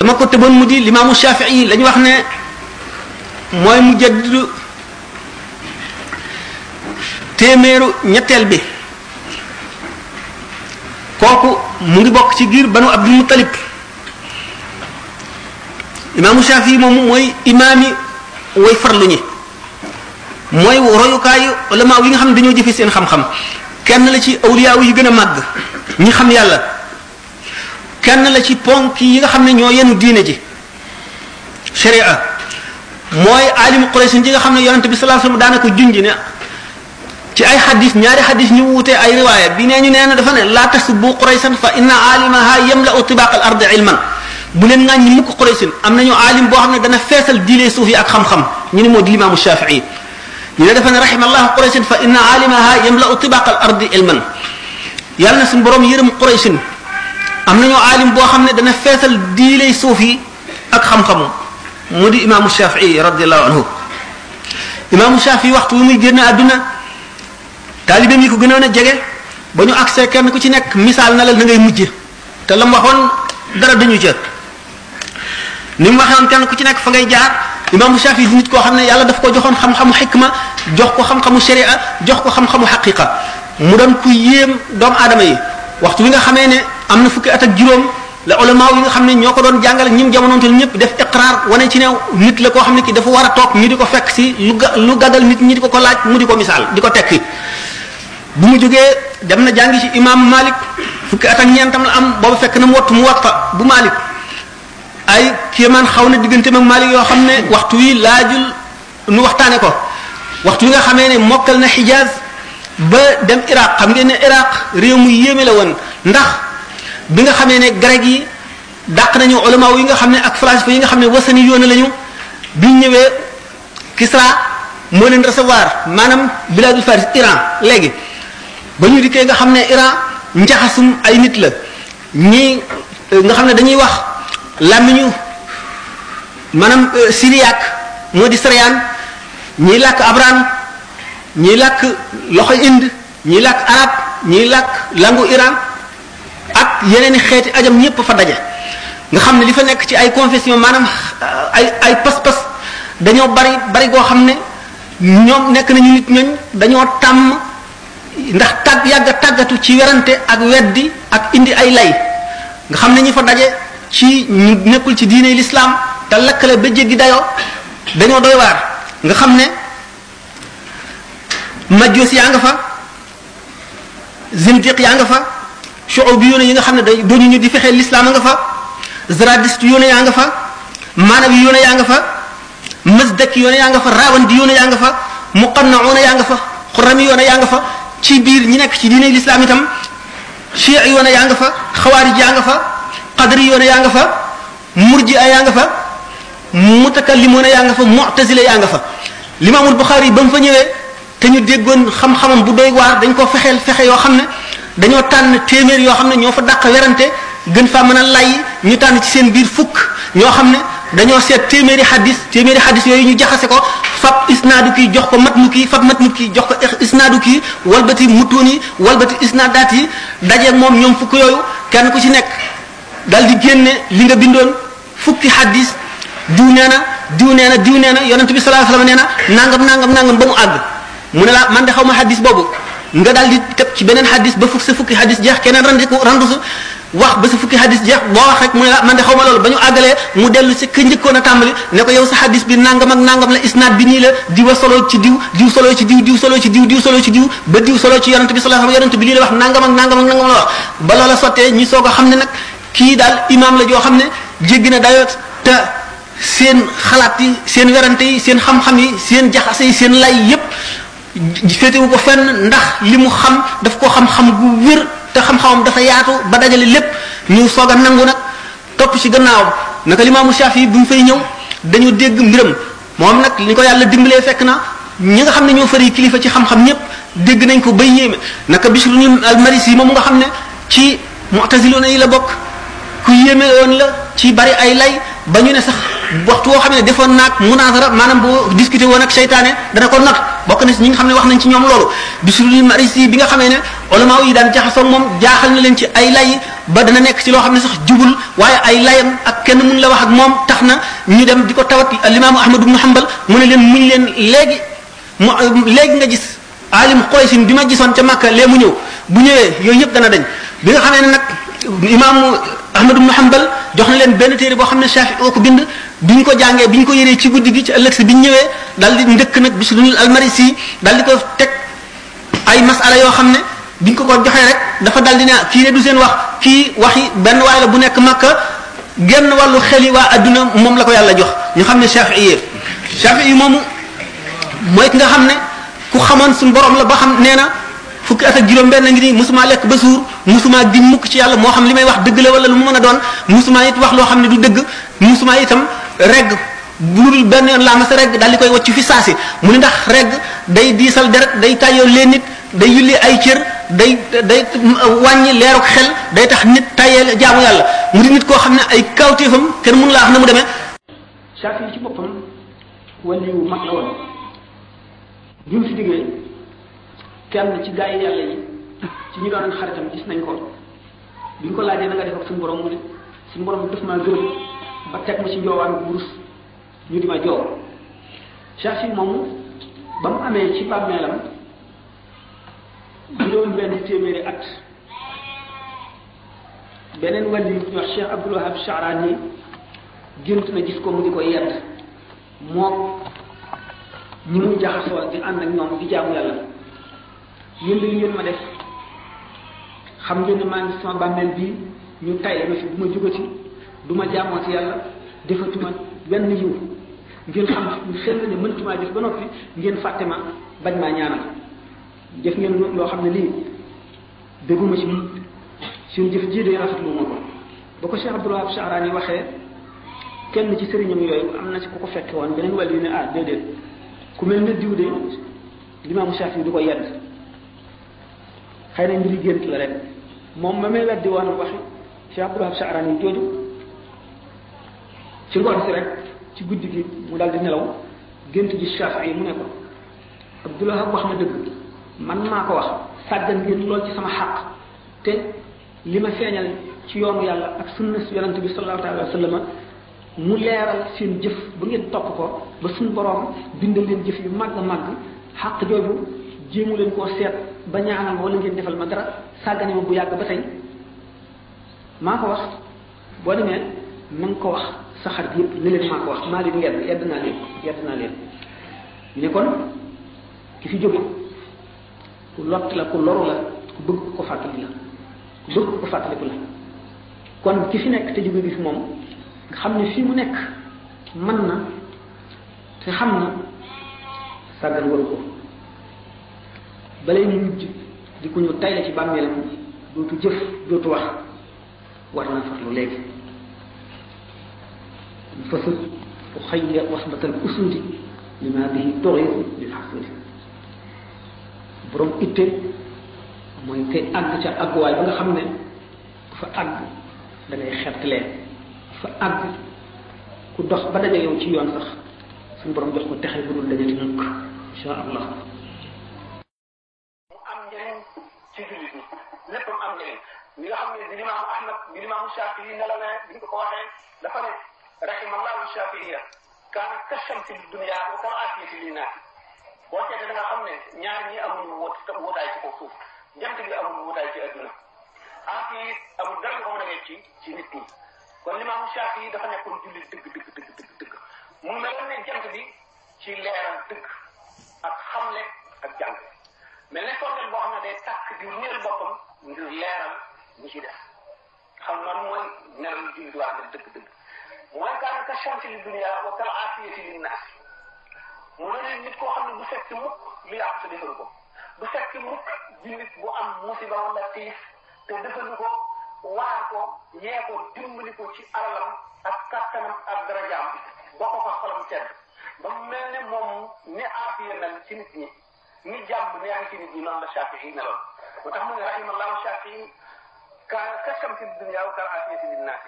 dama ko tëboon mu di limaamu Shafii la ñu wax ne mooy mu jaddidu téeméeru ñetteel bi kooku mu ngi bokk ci giir banu Abdul Muttalib imaamu Shafii moomu mooy imaam yi way farlu ñi mooy royukaayu ulama yi nga xam ne dañoo jëfe seen xam-xam kenn la ci awliya yi gën a màgg ñi xam yàlla kenn la ci ponk yi nga xam ne ñoo yenu diine ji sharia mooy alimu Quraysh ji nga xam ne yonente bi sallallahu alayhi wasallam daana ko junj ne ci ay xadis ñaari xadis ñu wutee ay riwaaya bi nee ñu nee na dafa ne la tasubbu Qurayshan fa inna alimaha yamla'u tibaq al ardi ilman bu leen ŋàññi mukk Quraysh am nañu alim boo xam ne dana feesal diine suuf yi ak xam-xam ñu ne moo di limaamu Shafii ñu ne dafa ne rahimallahu Qurayshan fa inna alimaha yamla'u tibaq al ardi ilman yàlla na suñu borom yërëm Quraysh am nañu alim boo xam ne dana feesal diine suuf yi ak xam-xamu mu di imaamu Shafii radiyallahu anhu imaamu Shafii waxtu wi muy génn àdduna taalibeem yi ko gënoon a jege ba ñu accès kenn ku ci nekk misaal na la na ngay mujj te la mu waxoon dara dañu ca ni mu waxoon kenn ku ci nekk fa ngay jaar imaamu Shafii di nit koo xam ne yàlla daf ko joxoon xam-xamu xikma jox ko xam-xamu sharia jox ko xam-xamu xaqiqa mu doon ku yéem doomu aadama yi waxtu wi nga xamee ne am na fukki at ak juróom la ulama yi nga xam ne ñoo ko doon jàngale ñim jamonoonteel ñëpp def iqraar wane ci ne nit la koo xam ne ki dafa war a toog ñu di ko fekk si lu gàggal nit ñi di ko laaj mu di ko misaal di ko tekki bu mu jógee dem na jàngi ci imam Malik fukki at ak ñeentam la am boobu fekk na mu wattu mu watta bu Malik ay kéemaan xaw na digganteem ak Malik yoo xam ne waxtu wi laajul nu waxtaane ko waxtu wi nga xamee ne mokkal na Hijaz ba dem Iraq xam ngeen ne Iraq réew mu yéeme la woon ndax bi nga xamee ne grec yi dàq nañu ulama yi nga xam ne ak falasifa yi nga xam ne wasani yoona lañu biñ ñëwee Kisra moo leen recevoir maanaam biladul Faris Iran léegi ba ñu dikkee nga xam ne Iran njaxasum ay nit la ñi nga xam ne dañuy wax làmmiñu maanaam syriaque moo di syrian ñiy làkk abran ñiy làkk loxo Inde ñiy làkk arab ñiy làkk langu Iran ak yeneen i xeeti ajam ñëpp fa daje nga xam ne li fa nekk ci ay confession maanaam ay pas-pas dañoo bari goo xam ne ñoom nekk nañu nit ñooñ dañoo tàmm ndax yàgg a tàggatu ci werante ak weddi ak indi ay lay nga xam ne ñi fa daje ci ñu nekkul ci diine l'islam te lakkale ba jéggi dayoo dañoo doy waar nga xam ne majjoos yaa nga fa zindiq yaa nga fa shu'ubi yoone yi nga xam ne dañu ñu di fexee l'islam a nga fa zaradiste yoone yaa nga fa maanawi yoone yaa nga fa masdaki yoone yaa nga fa rawandi yoone yaa nga fa muqannauna yaa nga fa xurami yoone yaa nga fa ci biir ñi nekk ci diine l'islam itam chiites yoone yaa nga fa xawaarij yaa nga fa qadri yoone yaa nga fa murji'a yaa nga fa mutakallimoone yaa nga fa mu'tazila yaa nga fa limaamul Buxaari ba mu fa ñëwee te ñu déggoon xam-xamam bu doy waar dañ ko fexeel fexe yoo xam ne dañoo tànn téeméer yoo xam ne ñoo fa dàq werante gën faa mën a lay ñu tànn ci seen biir fukk ñoo xam ne dañoo seet téeméeri xadis yooyu ñu jaxase ko fab isnaadu kii jox ko matnu kii fab matnu kii jox ko isnaadu kii walbati mutuun yi walbati isnaadaat yi dajeeg moom ñoom fukk yooyu kenn ku ci nekk dal di génne li nga bindoon fukki xadis diw nee na yonent bi sallallahu alayhi wasallam nee na nangam ba mu àgg mu ne la man de xaw ma xadis boobu nga daal di teg ci beneen xadis ba sa fukki xadis jeex keneen randu su wax ba sa fukki xadis jeex boo wax rek mu ne la man de xaw ma loolu ba ñu àggalee mu dellu si ka njëkkoon a tàmbali ne ko yow sa xadis bi nangam ak nangam la isnaad bi nii la diwa solo ci diw solo ci diw solo ci diw solo ci diw ba diw solo ci yonent bi sallallahu alayhi wasallam yonent bi lii la wax nangam ak nangam la wax ba loola sottee ñi soog a xam ne nag kii daal imaam la joo xam ne jéggi na dayoo te seen xalaat yi seen werante yi seen xam-xam yi seen jaxase yi seen lay yépp féetewu ko fenn ndax li mu xam daf ko xam-xam gu wér te xam-xamam dafa yaatu ba dajale lépp ñu soog a nangu nag topp ci gannaawam naka limaamu Shafii bu ñu fay ñëw dañu dégg mbiram moom nag li ko yàlla dimbalee fekk na ñi nga xam ne ñoo fari kilifa ci xam-xam ñëpp dégg nañ ko bay yéeme naka Bishr al-Marisi moom nga xam ne ci mu'taziluna yi la bokk ku yéeme woon la ci bari ay lay ba ñu ne sax waxtu woo xam ne defoon naag munazara maanaam boo discuté woon ak seytaane dana ko not bokk na si ñi nga xam ne wax nañ ci ñoom loolu Bishr al-Marisi bi nga xamee ne ulama yi daan jaxasoo moom jaaxal na leen ci ay lay ba dana nekk ci loo xam ne sax jubul waaye ay layam ak kenn mun la wax ak moom tax na ñu dem di ko tawat alimaamu Ahmad ibn Hanbal mu ne leen muñ leen léegi nga gis alim Qoysin bi ma gisoon ca Makka lee mu ñëw bu ñëwee yooyu yëpp dana dañ bi nga xamee ne nag imaamu Ahmad ibn Hanbal jox na leen benn téere boo xam ne Shafi'i oo ko bind bi ñu ko jàngee bi ñu ko yëree ci guddi gi ci ëllëg si bi ñu ñëwee daal di ndëkk nag Bishrul al-Marisi daal di ko teg ay masala yoo xam ne biñ ko joxee rek dafa daal di ne kii ne du seen wax kii waxi benn waay la bu nekk Makka genn wàllu xeli waa adduna moom la ko yàlla jox ñu xam ne Shafi'i moomu mooy ki nga xam ne ku xamoon suñu borom la ba xam nee na fukki at ak juróom-benn ngi nii musuma lekk ba suur musuma di mukk ci yàlla moo xam li may wax dëgg la wala lu mu mën a doon musuma it wax loo xam ne du dëgg musuma itam regg bu dul benn yoon laa ma sa regg daal di koy wacc fi saasi mu ne ndax regg day diisal deret day tàyyoo leen nit day yulli ay cër day wàññi leeruk xel day tax nit tàyyee jaamu yàlla mu di nit koo xam ne ay kawtéefam kenn mënu laa wax na mu demee. Shafi'i ci boppam waliyu mag la woon bi mu fi diggee kenn ci gaa yi yàlla yi ci ñu doon xaritam gis nañ ko bi ñu ko laajee na nga def ak suñu borom mu ne suñu borom daf maa gërëm ba teg ma ci njoowaan wurus ñu di ma joow Shafi'i moomu ba mu amee ci bàmmeelam juróom benn téeméeri at beneen wàll yi ñu wax Cheikh Abdul Wahab Sha'rani gént na gis ko mu di ko yedd moo ñi muy jaxasoo di ànd ak ñoom di jaamu yàlla yéen li ngeen ma def xam ngeen ne maa ngi sama bàmmeel bii ñu tay ma fi bu ma jógati du ma jaamoo ci yàlla defatuma benn yiw ngeen xam xel ne mëntumaa jëf ba noppi ngeen fàtte ma bañ maa ñaanal jëf ngeen loo xam ne lii dégguma ci suñu jëf ji de rafetlu ma ko ba ko Cheikh Abdul Wahab Sha'rani waxee kenn ci sëriñam yooyu am na ci ku ko fekke woon beneen wàll yu ne ah déedéet ku mel ne diw de limaamu Shafi'i du ko yedd xëy na mbiri gént la rek moom ma may weddi woon waxi Cheikh Abdul Wahab Sha'rani jooju ci ngoon si rek ci guddi gi mu daal di nelaw gént gi Shafi'i mu ne ko Abdul Wahab wax na dëgg man maa ko wax sàggan ngeen lool ci sama xaq te li ma feeñal ci yoonu yàlla ak sunna yonent bi sallallahu alayhi wa sallam mu leeral seen jëf ba ngeen topp ko ba suñu borom bindal leen jëf yu màgg a màgg xaq jooju jéemu leen koo seet ba ñaanal ma wala ngeen defal ma dara sàggane ma bu yàgg ba tey maa ko wax boo demee na nga ko wax sa xarit yëpp ne leen maa ko wax maa leen yedd naa leen ñu ne kon ki fi jóge ku lott la ku loru la ku bëgg ko fàttali la ku bëgg ko fàttaliku la kon ki fi nekk te jóge bi fi moom nga xam ne fii mu nekk mën na te xam na sàggan waru ko balay mujj di ko ñu tay la ci bàmmeelam dootu jëf dootu wax war na farlu léegi fasut u xayya wasbatal usudi lima bihi toxi lil xasudi borom itte mooy kay àgg ca àgguwaay ba nga xam ne fa àgg da ngay xettlee fa àgg ku dox ba daje yow ci yoon sax suñu borom jox ko texe bu dul dajati mukk insha allah mu am njëriñ ci jullit ñi léppam am njëriñ ñi nga xam ne di limaamu Ahmad di limaamu Shafii ne la ne bi ñu ko waxee dafa ne rahimallahu Shafiiya kaana kashamsi li dunya wa kal aafiyati linnaas boo seetee da nga xam ne ñaar ñi amuñu wóotaay ci kaw suuf jant bi amul wóotaay ci adduna aafiya it amul dara nga ko mën a wecc ci nit ñi kon limaamu Shafii dafa nekkoon jullit dëgg mu mel ne jant bi ci leeral dëgg ak xamle ak jàng mel ne sondeel boo xam ne day tàkk di réer boppam ngir leeral ñi ci def xam noonu mooy neral jullit wax ne dëgg mooy kaana ka shamsi li dunya wa kal aafiyati linnaas mu ne nit koo xam ne du fekk mukk li yàq te defalu ko du fekk mukk jullit bu am musiba wala tiis te defalu ko waar ko yee ko dimbali ko ci alalam ak kattanam ak darajaam bokk ko xolam tedd ba mu mel ne moom ni aafiya mel ci nit ñi ni jàmm neex ci nit ñi noonu la Shafii meloon moo tax mu ne rahimallahu Shafii kaana ka shamsi li dunya wa kal aafiyati linnaas